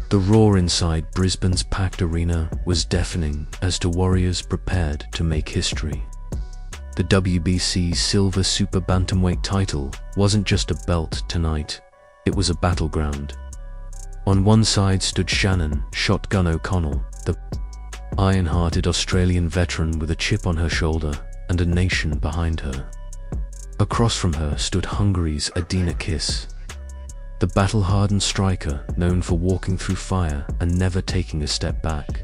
The roar inside Brisbane's packed arena was deafening as the Warriors prepared to make history. The WBC's Silver Super Bantamweight title wasn't just a belt tonight, it was a battleground. On one side stood Shannon "Shotgun" O'Connell, the iron-hearted Australian veteran with a chip on her shoulder and a nation behind her. Across from her stood Hungary's Adina Kiss, the battle-hardened striker known for walking through fire and never taking a step back.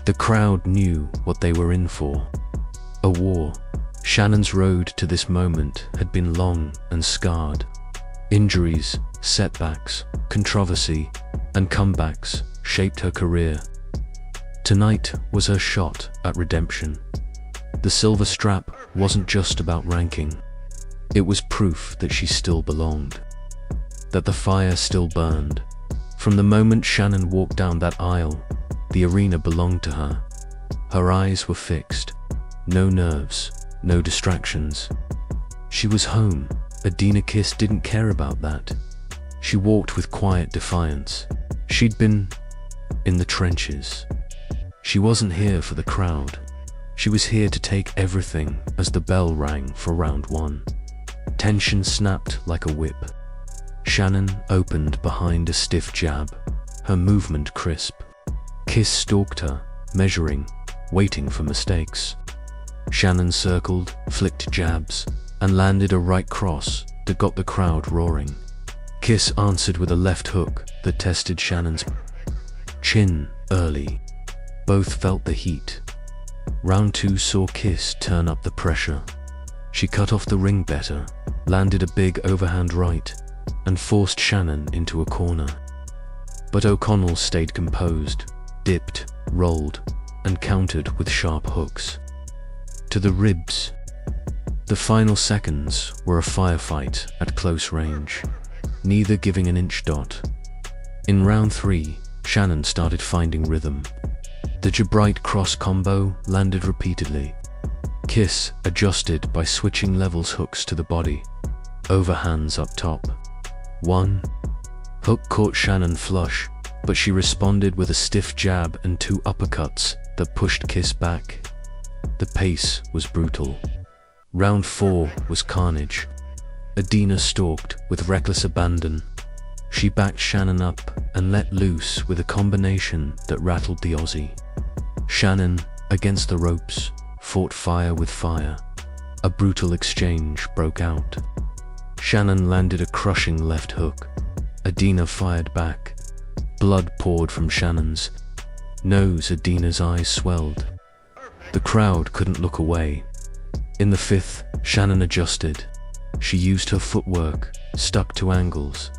The crowd knew what they were in for. A war. Shannon's road to this moment had been long and scarred. Injuries, setbacks, controversy, and comebacks shaped her career. Tonight was her shot at redemption. The silver strap wasn't just about ranking. It was proof that she still belonged, that the fire still burned. From the moment Shannon walked down that aisle, the arena belonged to her. Her eyes were fixed. No nerves, no distractions. She was home. Adina Kiss didn't care about that. She walked with quiet defiance. She'd been in the trenches. She wasn't here for the crowd. She was here to take everything as the bell rang for round one. Tension snapped like a whip. Shannon opened behind a stiff jab, her movement crisp. Kiss stalked her, measuring, waiting for mistakes. Shannon circled, flicked jabs, and landed a right cross that got the crowd roaring. Kiss answered with a left hook that tested Shannon's chin early. Both felt the heat. Round two saw Kiss turn up the pressure. She cut off the ring better, landed a big overhand right, and forced Shannon into a corner. But O'Connell stayed composed, dipped, rolled, and countered with sharp hooks to the ribs. The final seconds were a firefight at close range, neither giving an inch dot. In round three, Shannon started finding rhythm. The Jabrite cross combo landed repeatedly. Kiss adjusted by switching levels hooks to the body, overhands up top. One hook caught Shannon flush, but she responded with a stiff jab and two uppercuts that pushed Kiss back. The pace was brutal. Round four was carnage. Adina stalked with reckless abandon. She backed Shannon up and let loose with a combination that rattled the Aussie. Shannon, against the ropes, fought fire with fire. A brutal exchange broke out. Shannon landed a crushing left hook. Adina fired back. Blood poured from Shannon's nose. Adina's eyes swelled. The crowd couldn't look away. In the fifth, Shannon adjusted. She used her footwork, stuck to angles,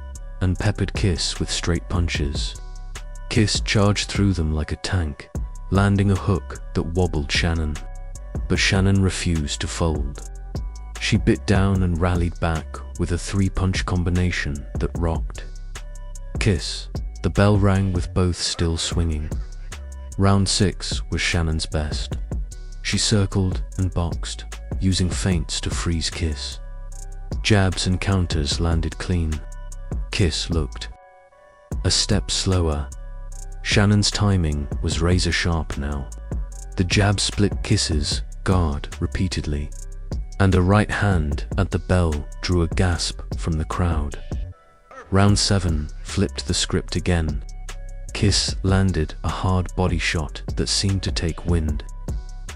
and peppered Kiss with straight punches. Kiss charged through them like a tank, landing a hook that wobbled Shannon. But Shannon refused to fold. She bit down and rallied back with a three-punch combination that rocked. Kiss. The bell rang with both still swinging. Round six was Shannon's best. She circled and boxed, using feints to freeze Kiss. Jabs and counters landed clean. Kiss looked a step slower. Shannon's timing was razor sharp now. The jab split Kiss's guard repeatedly, and a right hand at the bell drew a gasp from the crowd. Round seven flipped the script again. Kiss landed a hard body shot that seemed to take wind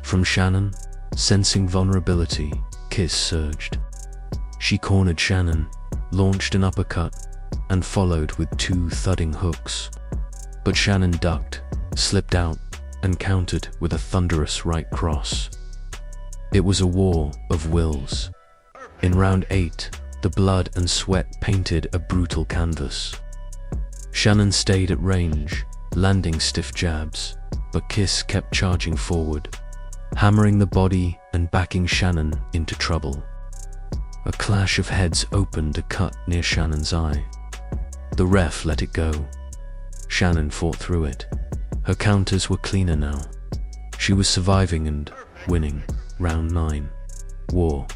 from Shannon. Sensing vulnerability, Kiss surged. She cornered Shannon, launched an uppercut, and followed with two thudding hooks. But Shannon ducked, slipped out, and countered with a thunderous right cross. It was a war of wills. In round eight, the blood and sweat painted a brutal canvas. Shannon stayed at range, landing stiff jabs, but Kiss kept charging forward, hammering the body and backing Shannon into trouble. A clash of heads opened a cut near Shannon's eye. The ref let it go. Shannon fought through it. Her counters were cleaner now. She was surviving and winning. Round nine. War.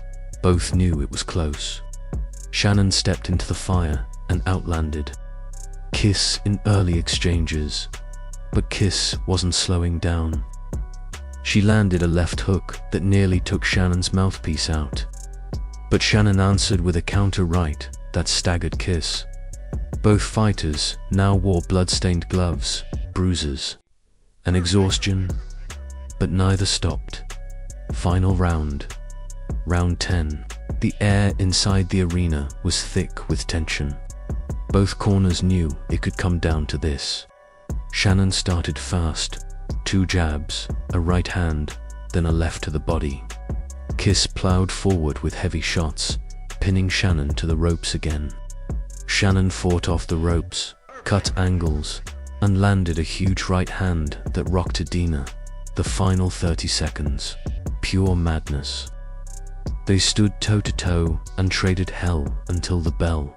Both knew it was close. Shannon stepped into the fire and outlanded Kiss in early exchanges, but Kiss wasn't slowing down. She landed a left hook that nearly took Shannon's mouthpiece out. But Shannon answered with a counter right that staggered Kiss. Both fighters now wore blood-stained gloves, bruises, and exhaustion, but neither stopped. Final round. Round 10. The air inside the arena was thick with tension. Both corners knew it could come down to this. Shannon started fast. 2 jabs, a right hand, then a left to the body. Kiss plowed forward with heavy shots, pinning Shannon to the ropes again. Shannon fought off the ropes, cut angles, and landed a huge right hand that rocked Adina. The final 30 seconds. Pure madness. They stood toe-to-toe and traded hell until the bell.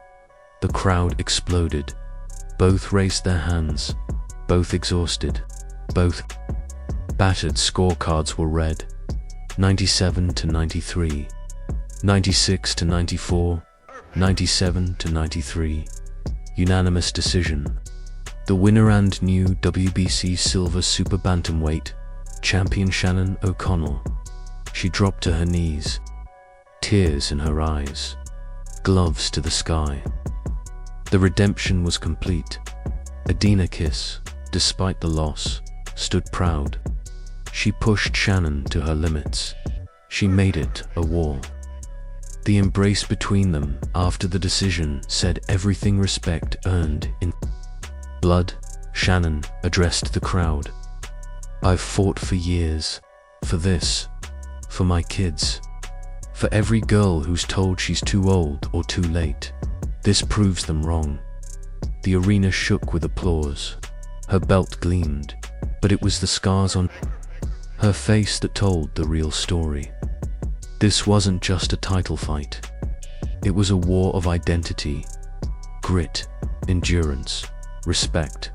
The crowd exploded. Both raised their hands. Both exhausted. Both battered. Scorecards were read. 97-93. 96-94. 97-93. Unanimous decision. The winner and new WBC Silver Super Bantamweight champion Shannon O'Connell. She dropped to her knees, tears in her eyes, gloves to the sky. The redemption was complete. Adina Kiss, despite the loss, stood proud. She pushed Shannon to her limits. She made it a war. The embrace between them after the decision said everything. Respect earned in blood. Shannon addressed the crowd. I've fought for years. For this. For my kids. For every girl who's told she's too old or too late. This proves them wrong. The arena shook with applause. Her belt gleamed, but it was the scars on her face that told the real story. This wasn't just a title fight. It was a war of identity, grit, endurance, respect.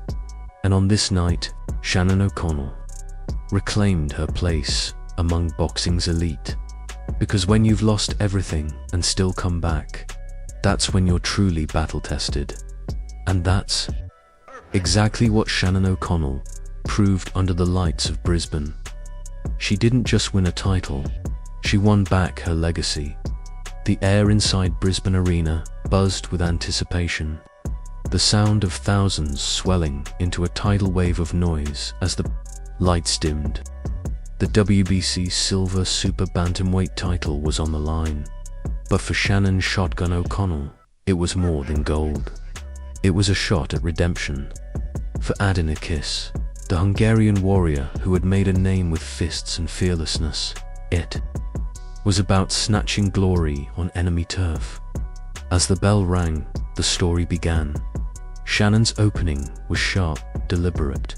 And on this night, Shannon O'Connell reclaimed her place among boxing's elite. Because when you've lost everything and still come back, that's when you're truly battle-tested. And that's exactly what Shannon O'Connell proved under the lights of Brisbane. She didn't just win a title, she won back her legacy. The air inside Brisbane Arena buzzed with anticipation, the sound of thousands swelling into a tidal wave of noise as the lights dimmed. The WBC Silver Super Bantamweight title was on the line. But for Shannon Shotgun O'Connell, it was more than gold. It was a shot at redemption. For Adina Kiss, the Hungarian warrior who had made a name with fists and fearlessness, it was about snatching glory on enemy turf. As the bell rang, the story began. Shannon's opening was sharp, deliberate.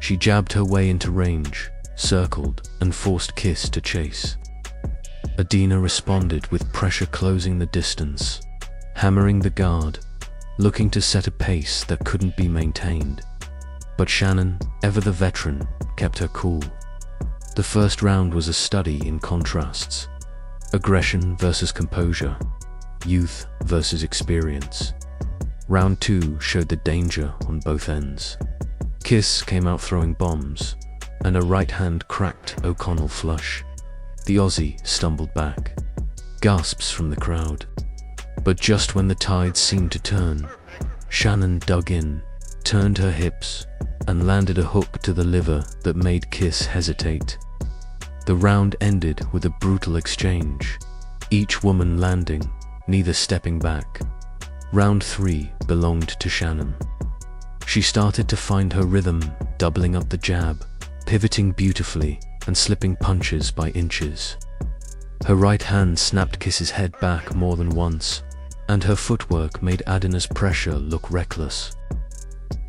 She jabbed her way into range, circled, and forced Kiss to chase. Adina responded with pressure, closing the distance, hammering the guard, looking to set a pace that couldn't be maintained. But Shannon, ever the veteran, kept her cool. The first round was a study in contrasts. Aggression versus composure. Youth versus experience. Round 2 showed the danger on both ends. Kiss came out throwing bombs, and a right hand cracked O'Connell flush. The Aussie stumbled back. Gasps from the crowd. But just when the tide seemed to turn, Shannon dug in, turned her hips, and landed a hook to the liver that made Kiss hesitate. The round ended with a brutal exchange, each woman landing, neither stepping back. Round 3 belonged to Shannon. She started to find her rhythm, doubling up the jab, pivoting beautifully, and slipping punches by inches. Her right hand snapped Kiss's head back more than once, and her footwork made Adina's pressure look reckless.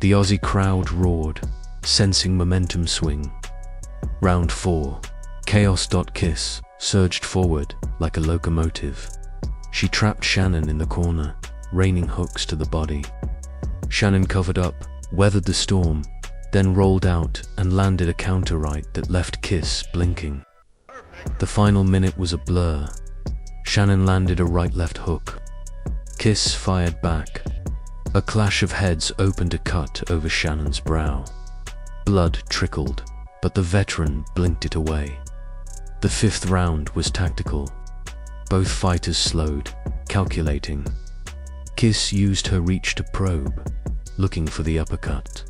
The Aussie crowd roared, sensing momentum swing. Round 4. Chaos. Kiss surged forward like a locomotive. She trapped Shannon in the corner, raining hooks to the body. Shannon covered up, weathered the storm, then rolled out and landed a counter right that left Kiss blinking. The final minute was a blur. Shannon landed a right-left hook. Kiss fired back, A clash of heads opened a cut over Shannon's brow. Blood trickled, but the veteran blinked it away. The fifth round was tactical. Both fighters slowed, calculating. Kiss used her reach to probe, looking for the uppercut.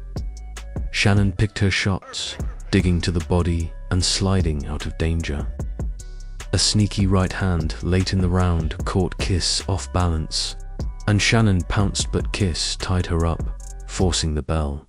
Shannon picked her shots, digging to the body and sliding out of danger. A sneaky right hand late in the round caught Kiss off balance, and Shannon pounced, but Kiss tied her up, forcing the bell.